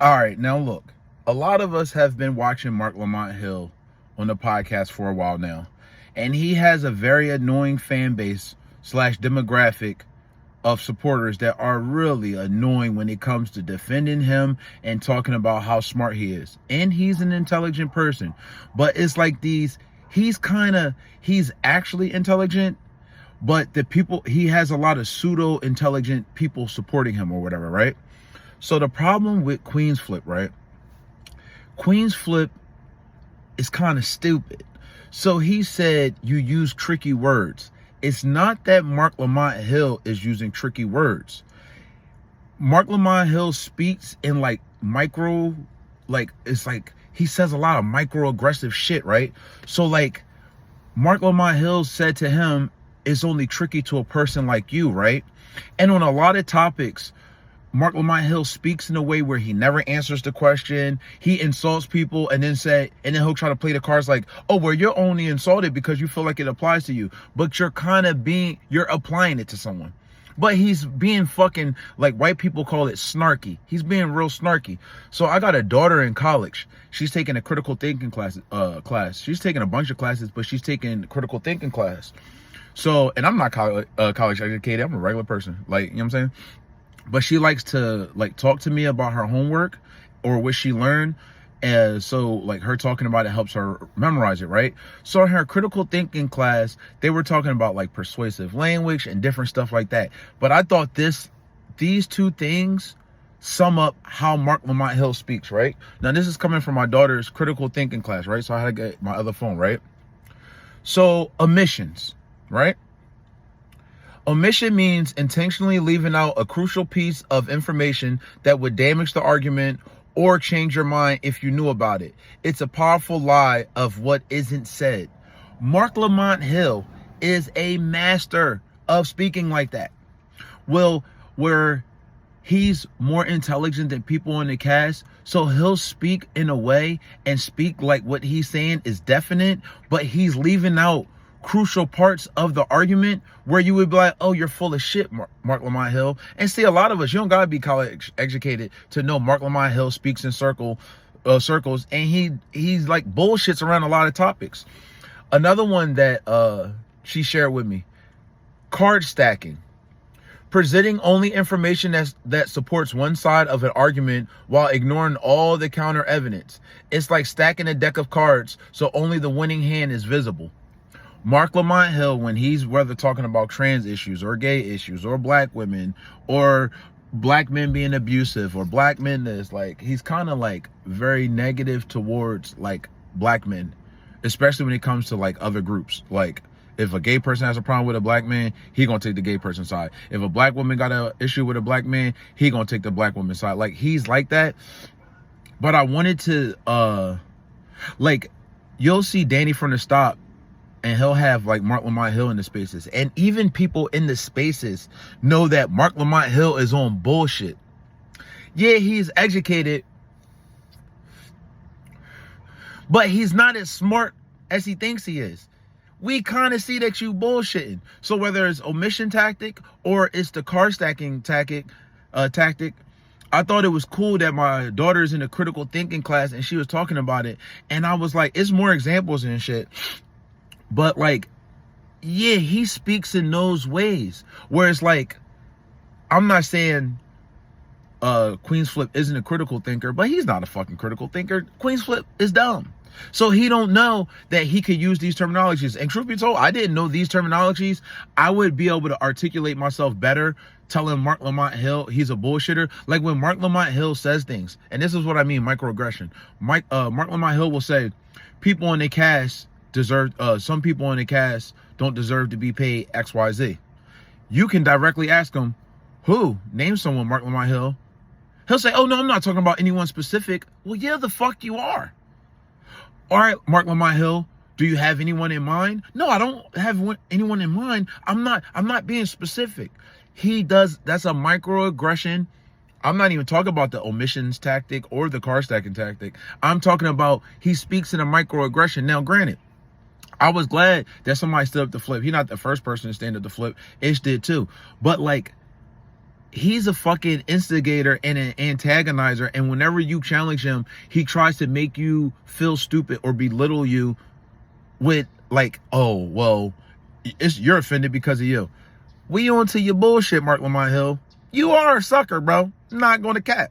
All right, now look, a lot of us have been watching Marc Lamont Hill on the podcast for a while now, and he has a very annoying fan base slash demographic of supporters that are really annoying when it comes to defending him and talking about how smart he is. And he's an intelligent person, but it's like he's actually intelligent, but he has a lot of pseudo intelligent people supporting him or whatever, right? So the problem with Queenzflip, right? Queenzflip is kind of stupid. So he said you use tricky words. It's not that Marc Lamont Hill is using tricky words. Marc Lamont Hill speaks in he says a lot of microaggressive shit, right? So like Marc Lamont Hill said to him, it's only tricky to a person like you, right? And on a lot of topics, Marc Lamont Hill speaks in a way where he never answers the question. He insults people and then he'll try to play the cards like, oh, well, you're only insulted because you feel like it applies to you. But you're applying it to someone. But he's being fucking, like white people call it, snarky. He's being real snarky. So I got a daughter in college. She's taking a critical thinking class. She's taking a bunch of classes, but she's taking critical thinking class. So, and I'm not college educated. I'm a regular person. Like, you know what I'm saying? But she likes to like talk to me about her homework or what she learned. And so like her talking about it helps her memorize it, right? So in her critical thinking class, they were talking about like persuasive language and different stuff like that. But I thought these two things sum up how Marc Lamont Hill speaks, right? Now this is coming from my daughter's critical thinking class, right? So I had to get my other phone, right? So omissions, right? Omission means intentionally leaving out a crucial piece of information that would damage the argument or change your mind if you knew about it. It's a powerful lie of what isn't said. Marc Lamont Hill is a master of speaking like that. Well, where he's more intelligent than people in the cast, so he'll speak in a way and speak like what he's saying is definite, but he's leaving out crucial parts of the argument where you would be like, oh, you're full of shit, Marc Lamont Hill. And see, a lot of us, you don't gotta be college educated to know Marc Lamont Hill speaks in circles, and he's like bullshits around a lot of topics. Another one that she shared with me, card stacking. Presenting only information that supports one side of an argument while ignoring all the counter evidence. It's like stacking a deck of cards so only the winning hand is visible. Marc Lamont Hill, when he's whether talking about trans issues or gay issues or black women or black men being abusive or black men this, like he's kind of like very negative towards like black men, especially when it comes to like other groups. Like if a gay person has a problem with a black man, he gonna take the gay person's side. If a black woman got an issue with a black man, he gonna take the black woman's side. Like he's like that. But I wanted to like you'll see Danny from the Stop, and he'll have like Marc Lamont Hill in the spaces. And even people in the spaces know that Marc Lamont Hill is on bullshit. Yeah, he's educated, but he's not as smart as he thinks he is. We kind of see that you bullshitting. So whether it's omission tactic or it's the card stacking tactic, I thought it was cool that my daughter's in a critical thinking class and she was talking about it. And I was like, it's more examples and shit. But like, yeah, he speaks in those ways where it's like, I'm not saying Queenzflip isn't a critical thinker, but he's not a fucking critical thinker. Queenzflip is dumb. So he don't know that he could use these terminologies. And truth be told, I didn't know these terminologies. I would be able to articulate myself better telling Marc Lamont Hill he's a bullshitter. Like when Marc Lamont Hill says things, and this is what I mean, microaggression. Marc Lamont Hill will say, people in the cast some people in the cast don't deserve to be paid XYZ. You can directly ask him, who? Name someone, Marc Lamont Hill. He'll say, oh no, I'm not talking about anyone specific. Well, yeah, the fuck you are. All right, Marc Lamont Hill, do you have anyone in mind? No, I don't have anyone in mind. I'm not being specific. That's a microaggression. I'm not even talking about the omissions tactic or the card stacking tactic. I'm talking about he speaks in a microaggression. Now, granted, I was glad that somebody stood up to Flip. He's not the first person to stand up to Flip. Ish did too. But like, he's a fucking instigator and an antagonizer, and whenever you challenge him, he tries to make you feel stupid or belittle you with like, oh, well, you're offended because of you. We on to your bullshit, Marc Lamont Hill. You are a sucker, bro. Not going to cap.